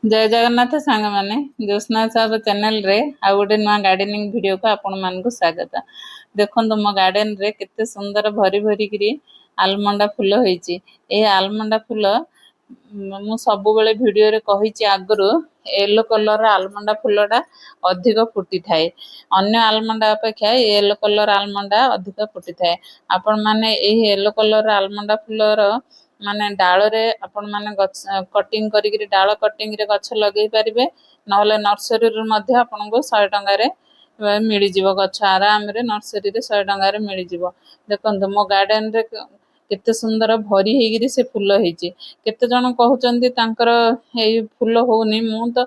जय जगन्नाथ सांग मैंने ज्योत्ना साहब चैनल रे आउ गोटे नुआ गार्डनिंग वीडियो को आपण मानक स्वागत। देखो मो गार्डन रे केते सुंदर भरी भरी करी आलमंडा फूल होईची। ए आलमंडा फूल मु सब बेले वीडियो रे कहिची आगरु येलो कलर आलमंडा फूलटा अधिक फुटी थाए। अन्य आलमंडा अपेक्षा येलो कलर आलमंडा अधिक फुटी थाए। आपण माने ए येलो कलर आलमंडा फूलर माने डाल रे आपण माने कटिंग करी डाल कटिंग रे गछ लगे पारिबे नहले नर्सरी रु मध्ये आपन को 100 टंका रे मिली जीवो गछ आराम रे नर्सरी रे 100 टंका रे मिली जीवो। देखंतु मो गार्डन रे केते सुंदर भरी हेगिरी से फूल हेची। केते जण कहउचंदी तांकर एई फूल होउनी मु तो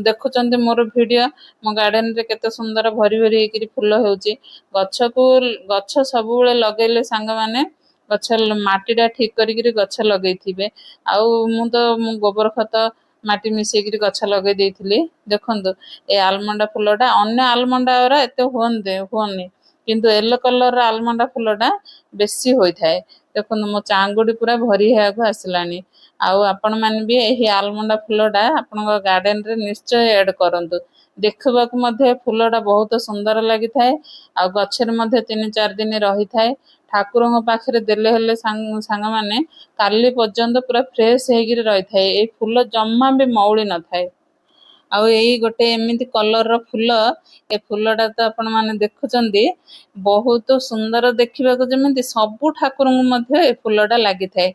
देखुचंदी मोर वीडियो मो गार्डन रे केते सुंदर भरी भरी हेगिरी फूल हेउची। गछ सब बेले लगेले सांग माने गछ माटीटा ठीक करिक गछ लगे थिबे। आउ मु तो मु गोबर खत माटी मिसेकिरी गछ लगे देइथिली। देखंतु ए आलमंडा फूलटा अन्य आलमंडा रा एते होनी किंतु येलो कलर आलमंडा फूलटा बेसी होई थाए। देखंतु मो चांगुडी पूरा भरी हेयाको आसलानी। आउ आपण माने भी एही आलमंडा फूलटा आपण गार्डन रे निश्चय ऐड करंतु। देखबाकू मध्ये फूलटा बहुत सुंदर लागि थाए। आ गछर मध्ये 3-4 दिन रही थाए। ठाकुरଙ୍କ पाखरे देले हेले सांग माने काली पर्यंत पूरा फ्रेश हेगिरी रही थाए। ए फूल जम्मा भी मौली न थाए। आउ एई गोटे एमिति कलर रो फूल ए फूलटा तो आपण माने देखुचंदी बहुत सुंदर देखिबाकू जेमिति सबु ठाकुरଙ୍କୁ मध्ये ए फूलटा लागि थाए।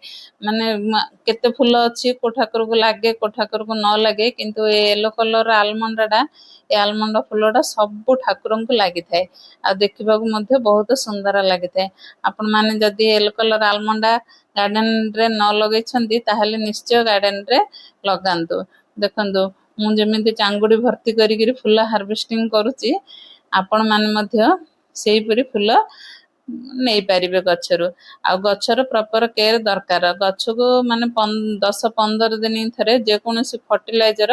माने केते फूल अछि को ठाकुर को लागे को ठाकुर को न लागे किंतु ए येलो कलर आलमंडाटा ए आलमंडा फूलटा सबु ठाकुरଙ୍କୁ लागि थाए। आ देखिबाकू मध्ये बहुत सुंदर लागि थाए। आपण माने जदी येलो कलर आलमंडा गार्डन रे न लगै छंती ताहाले निश्चय गार्डन रे लगांतु। देखंतु मु जेमिति चांगुडी भर्ती करी फूल हार्वेस्टिंग करूची आपण माने मध्ये सेही परी फूल नहीं पारिबे गछरु। आ गछर प्रॉपर केयर दरकार। गछ को माने 10-15 दिन थरे जे कोनोसी फर्टिलाइजर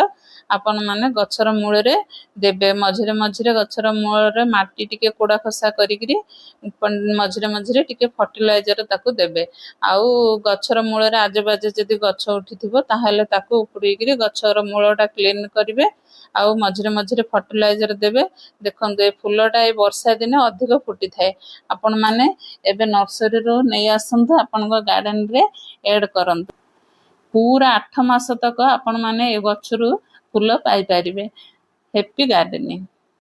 आपण माने गछर मूल रे देबे। मझिरे मझिरे गछर मूल रे माटी टिके कोडा खसा करिकरी मझिरे मझिरे टिके फर्टिलाइजर ताकू देबे। आउ गछर मूल रे आजबाजे जदी गछ उठिथिबो ताहाले ताकू उपरीकरी गछर मूलटा क्लीन करिवे। आउ मझिरे मझिरे फर्टिलाइजर देबे। देखंतु ए फूलटा ए वर्षा दिन अधिक फुटी थाए। आपण माने एबे नर्सरी रो नै आसंतु आपण गार्डन रे ऐड करंतु। पूरा 8 मास तक आपण माने ए गछरु फूल पाई परिबे। Happy gardening.